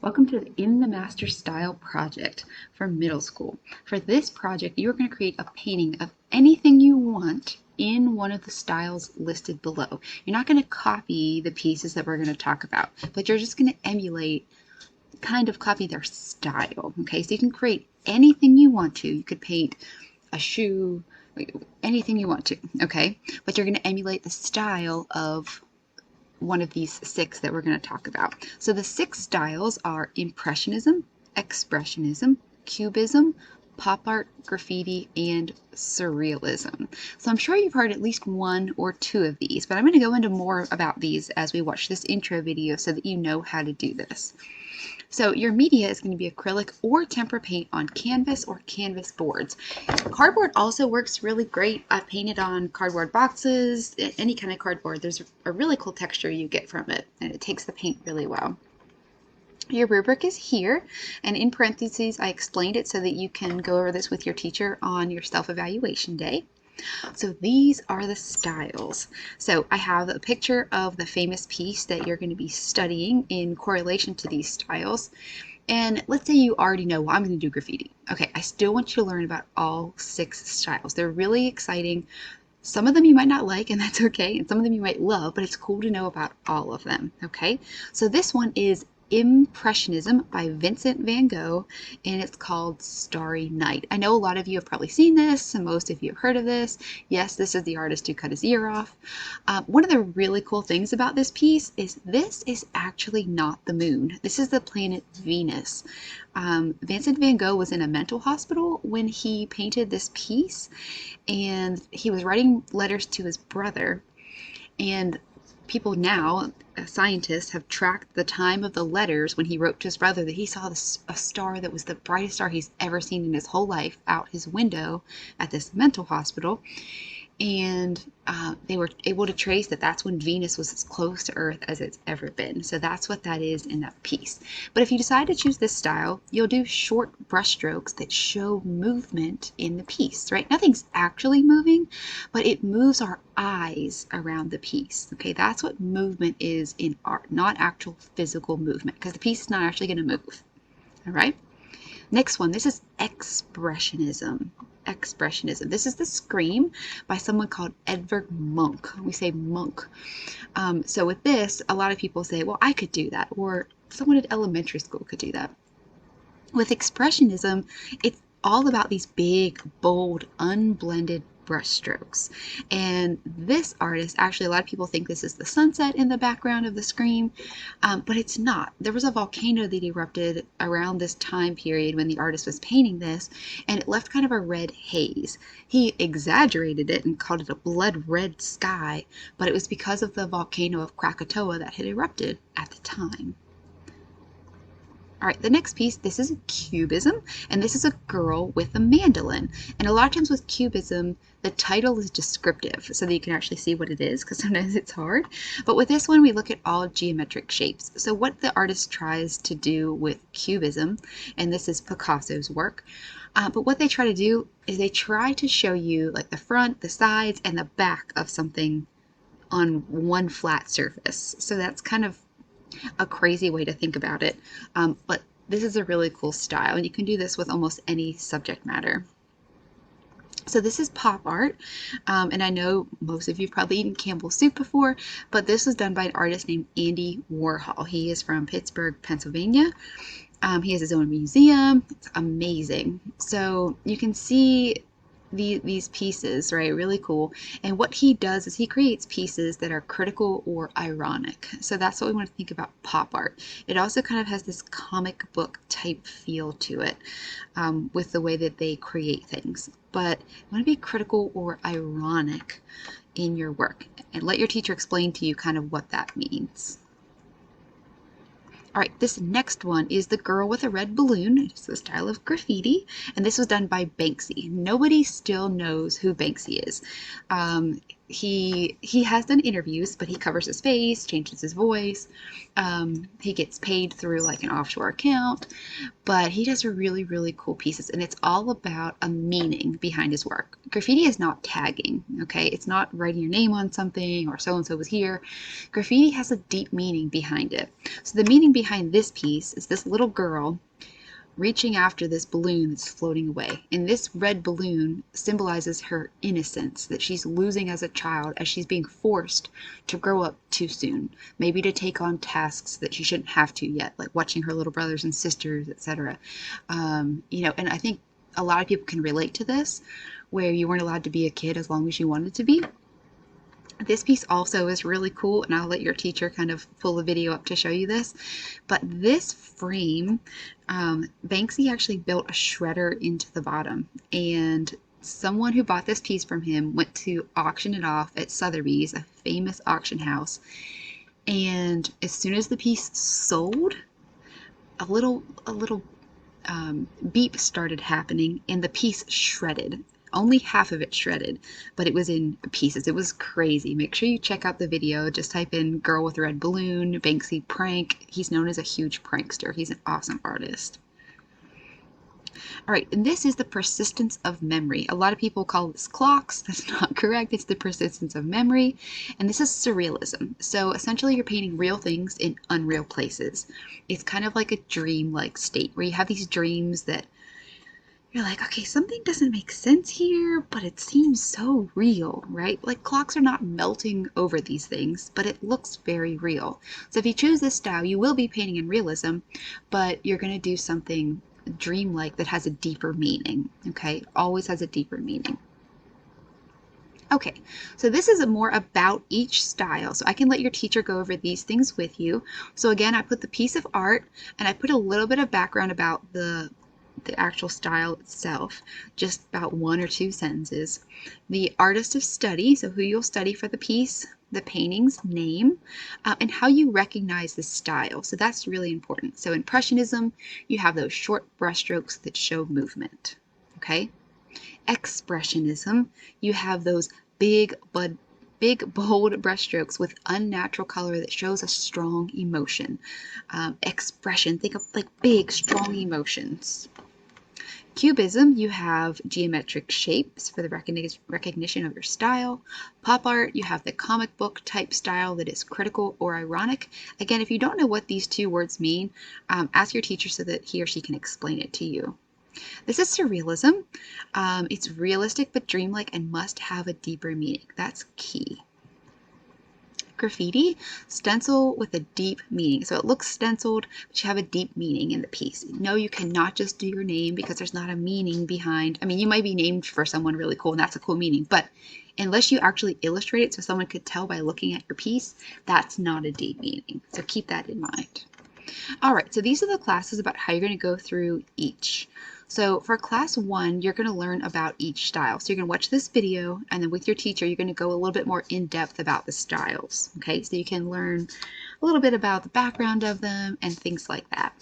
Welcome to the In the Master Style project for middle school. For this project, you are going to create a painting of anything you want in one of the styles listed below. You're not going to copy the pieces that we're going to talk about, but you're just going to emulate, kind of copy their style. Okay, so you can create anything you want to. You could paint a shoe, anything you want to, okay? But you're going to emulate the style of one of these six that we're going to talk about. So the six styles are Impressionism, Expressionism, Cubism, Pop Art, Graffiti, and Surrealism. So I'm sure you've heard at least one or two of these, but I'm going to go into more about these as we watch this intro video so that you know how to do this. So your media is going to be acrylic or tempera paint on canvas or canvas boards. Cardboard also works really great. I've painted on cardboard boxes, any kind of cardboard. There's a really cool texture you get from it, and it takes the paint really well. Your rubric is here, and in parentheses I explained it so that you can go over this with your teacher on your self-evaluation day. So these are the styles. So I have a picture of the famous piece that you're going to be studying in correlation to these styles. And let's say you already know, well, I'm going to do graffiti. Okay, I still want you to learn about all six styles. They're really exciting. Some of them you might not like, and that's okay. And some of them you might love, but it's cool to know about all of them. Okay, so this one is Impressionism by Vincent van Gogh, and it's called Starry Night. I know a lot of you have probably seen this, and most of you have heard of this. Yes, this is the artist who cut his ear off. One of the really cool things about this piece is this is actually not the moon. This is the planet Venus. Vincent van Gogh was in a mental hospital when he painted this piece, and he was writing letters to his brother, and people now, scientists, have tracked the time of the letters when he wrote to his brother that he saw a star that was the brightest star he's ever seen in his whole life out his window at this mental hospital. And they were able to trace that that's when Venus was as close to Earth as it's ever been. So that's what that is in that piece. But if you decide to choose this style, you'll do short brush strokes that show movement in the piece, right? Nothing's actually moving, but it moves our eyes around the piece. Okay, that's what movement is in art, not actual physical movement, because the piece is not actually going to move. All right. Next one, this is Expressionism. Expressionism. This is the Scream by someone called Edvard Munch. We say Munch. So with this, a lot of people say, well, I could do that, or someone at elementary school could do that. With Expressionism, it's all about these big, bold, unblended brush strokes. And this artist, actually, a lot of people think this is the sunset in the background of the Scream, but it's not. There was a volcano that erupted around this time period when the artist was painting this, and it left kind of a red haze. He exaggerated it and called it a blood red sky, but it was because of the volcano of Krakatoa that had erupted at the time. All right, the next piece, this is a Cubism, and this is a girl with a mandolin. And a lot of times with Cubism, the title is descriptive so that you can actually see what it is, because sometimes it's hard. But with this one, we look at all geometric shapes. So what the artist tries to do with Cubism, and this is Picasso's work, but what they try to do is they try to show you like the front, the sides, and the back of something on one flat surface. So that's kind of a crazy way to think about it, but this is a really cool style, and you can do this with almost any subject matter. So this is pop art, and I know most of you have probably eaten Campbell's soup before, but this was done by an artist named Andy Warhol. He is from Pittsburgh, Pennsylvania. He has his own museum. It's amazing. So you can see these pieces, right? Really cool. And what he does is he creates pieces that are critical or ironic. So that's what we want to think about pop art. It also kind of has this comic book type feel to it, with the way that they create things. But you want to be critical or ironic in your work, and let your teacher explain to you kind of what that means. All right, this next one is the girl with a red balloon. It's the style of graffiti, and this was done by Banksy. Nobody still knows who Banksy is. he has done interviews, but he covers his face, changes his voice. He gets paid through like an offshore account, but he does really, really cool pieces, and it's all about a meaning behind his work. Graffiti is not tagging, okay? It's not writing your name on something or so-and-so was here. Graffiti has a deep meaning behind it. So the meaning behind this piece is this little girl reaching after this balloon that's floating away. And this red balloon symbolizes her innocence that she's losing as a child as she's being forced to grow up too soon, maybe to take on tasks that she shouldn't have to yet, like watching her little brothers and sisters, etc. And I think a lot of people can relate to this, where you weren't allowed to be a kid as long as you wanted to be. This piece also is really cool, and I'll let your teacher kind of pull the video up to show you this. But this frame, Banksy actually built a shredder into the bottom, and someone who bought this piece from him went to auction it off at Sotheby's, a famous auction house. And as soon as the piece sold, a little beep started happening, and the piece shredded. Only half of it shredded, but it was in pieces. It was crazy. Make sure you check out the video. Just type in girl with red balloon, Banksy prank. He's known as a huge prankster. He's an awesome artist. All right, and this is the persistence of memory. A lot of people call this clocks. That's not correct. It's the persistence of memory. And this is surrealism. So essentially you're painting real things in unreal places. It's kind of like a dream-like state where you have these dreams that you're like, okay, something doesn't make sense here, but it seems so real, right? Like clocks are not melting over these things, but it looks very real. So if you choose this style, you will be painting in realism, but you're going to do something dreamlike that has a deeper meaning, okay? Always has a deeper meaning. Okay, so this is more about each style. So I can let your teacher go over these things with you. So again, I put the piece of art, and I put a little bit of background about the actual style itself, just about 1 or 2 sentences. The artist of study, so who you'll study for the piece, the painting's name, and how you recognize the style. So that's really important. So Impressionism, you have those short brushstrokes that show movement. Okay. Expressionism, you have those big, bold brushstrokes with unnatural color that shows a strong emotion. Expression, think of like big, strong emotions. Cubism, you have geometric shapes for the recognition of your style. Pop art, you have the comic book type style that is critical or ironic. Again, if you don't know what these 2 words mean, ask your teacher so that he or she can explain it to you. This is surrealism. It's realistic but dreamlike and must have a deeper meaning. That's key. Graffiti, stencil with a deep meaning. So it looks stenciled, but you have a deep meaning in the piece. No, you cannot just do your name because there's not a meaning behind. I mean, you might be named for someone really cool, and that's a cool meaning, but unless you actually illustrate it so someone could tell by looking at your piece, that's not a deep meaning. So keep that in mind. All right, so these are the classes about how you're going to go through each. So for class 1, you're going to learn about each style. So you're going to watch this video, and then with your teacher, you're going to go a little bit more in depth about the styles. Okay, so you can learn a little bit about the background of them and things like that.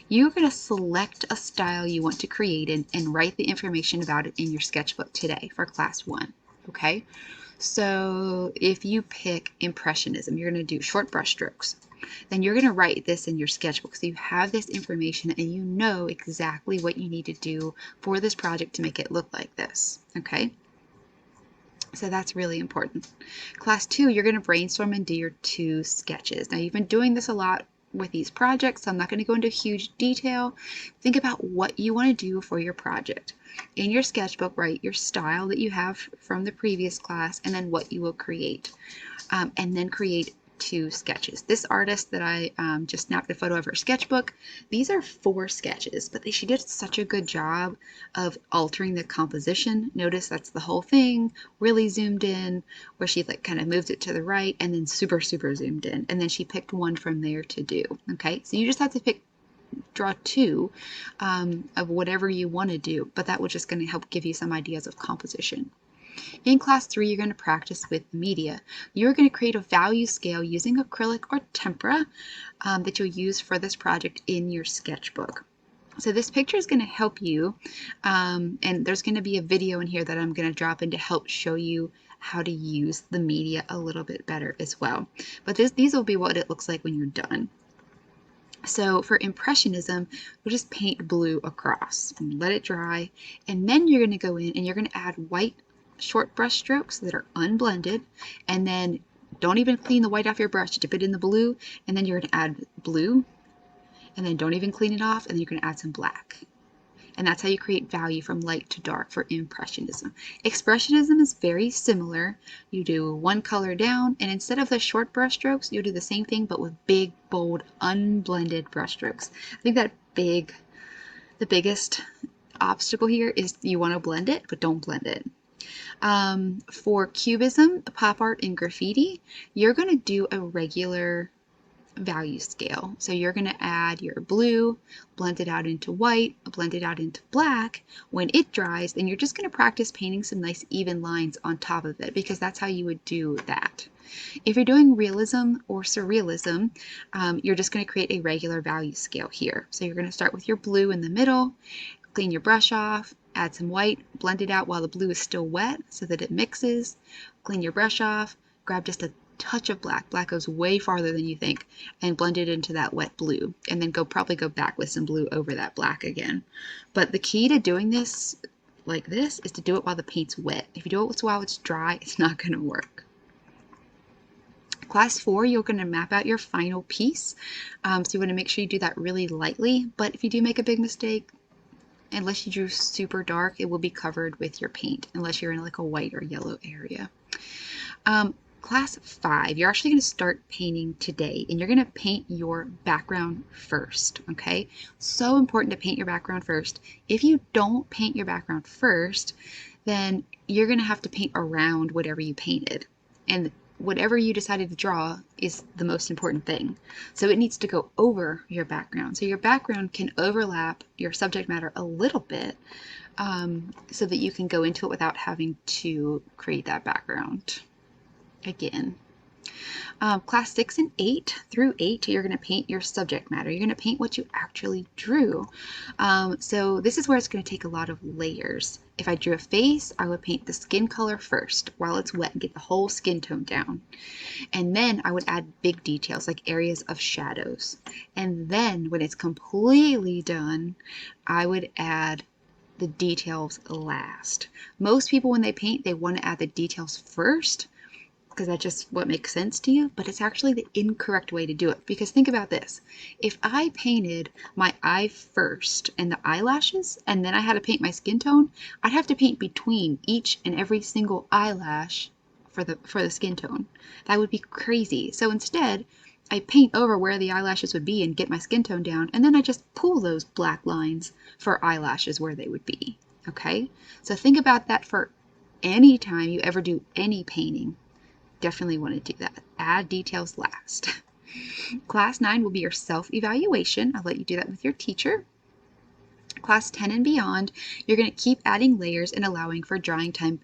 You're going to select a style you want to create and write the information about it in your sketchbook today for class 1. Okay, so if you pick Impressionism, you're going to do short brush strokes. Then you're going to write this in your sketchbook so you have this information and you know exactly what you need to do for this project to make it look like this. Okay, so that's really important. Class 2, you're going to brainstorm and do your 2 sketches. Now you've been doing this a lot with these projects, so I'm not going to go into huge detail. Think about what you want to do for your project. In your sketchbook, write your style that you have from the previous class and then what you will create. And then create 2 sketches. This artist that I just snapped a photo of her sketchbook, these are 4 sketches, but she did such a good job of altering the composition. Notice that's the whole thing, really zoomed in, where she like kind of moved it to the right and then super zoomed in, and then she picked one from there to do. Okay, so you just have to draw 2 of whatever you want to do, but that was just going to help give you some ideas of composition. In class 3, you're going to practice with media. You're going to create a value scale using acrylic or tempera that you'll use for this project in your sketchbook. So this picture is going to help you, and there's going to be a video in here that I'm going to drop in to help show you how to use the media a little bit better as well. But these will be what it looks like when you're done. So for Impressionism, we'll just paint blue across and let it dry. And then you're going to go in and you're going to add white short brush strokes that are unblended. And then don't even clean the white off your brush, dip it in the blue. And then you're going to add blue. And then don't even clean it off. And then you're going to add some black. And that's how you create value from light to dark for Impressionism. Expressionism is very similar. You do one color down, and instead of the short brush strokes, you'll do the same thing, but with big, bold, unblended brush strokes. I think that the biggest obstacle here is you want to blend it, but don't blend it. For Cubism, Pop Art, and Graffiti, you're going to do a regular value scale. So you're going to add your blue, blend it out into white, blend it out into black. When it dries, then you're just going to practice painting some nice even lines on top of it, because that's how you would do that. If you're doing realism or surrealism, you're just going to create a regular value scale here. So you're going to start with your blue in the middle, clean your brush off, add some white, blend it out while the blue is still wet so that it mixes, clean your brush off, grab just a touch of black. Black goes way farther than you think, and blend it into that wet blue, and then probably go back with some blue over that black again. But the key to doing this like this is to do it while the paint's wet. If you do it while it's dry, it's not going to work. Class 4, you're going to map out your final piece. So you want to make sure you do that really lightly, but if you do make a big mistake, unless you drew super dark, it will be covered with your paint, unless you're in like a white or yellow area. Class 5, you're actually going to start painting today, and you're going to paint your background first, okay? So important to paint your background first. If you don't paint your background first, then you're going to have to paint around whatever you painted. And whatever you decided to draw is the most important thing. So it needs to go over your background. So your background can overlap your subject matter a little bit, so that you can go into it without having to create that background again. Class 6 and 8 through 8, you're going to paint your subject matter. You're going to paint what you actually drew. So this is where it's going to take a lot of layers. If I drew a face, I would paint the skin color first while it's wet and get the whole skin tone down. And then I would add big details like areas of shadows. And then when it's completely done, I would add the details last. Most people, when they paint, they want to add the details first, because that's just what makes sense to you, but it's actually the incorrect way to do it. Because think about this. If I painted my eye first and the eyelashes, and then I had to paint my skin tone, I'd have to paint between each and every single eyelash for the skin tone. That would be crazy. So instead, I paint over where the eyelashes would be and get my skin tone down, and then I just pull those black lines for eyelashes where they would be. Okay? So think about that for any time you ever do any painting. Definitely want to do that. Add details last. Class 9 will be your self-evaluation. I'll let you do that with your teacher. Class 10 and beyond, you're going to keep adding layers and allowing for drying time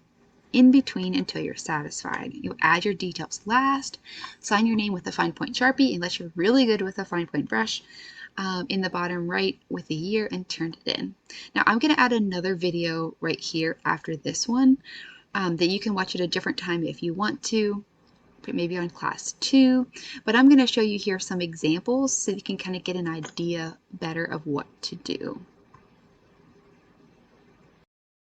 in between until you're satisfied. You'll add your details last, sign your name with a fine point Sharpie, unless you're really good with a fine point brush, in the bottom right with the year, and turn it in. Now I'm going to add another video right here after this one, that you can watch at a different time if you want to, maybe on class 2, but I'm going to show you here some examples so you can kind of get an idea better of what to do.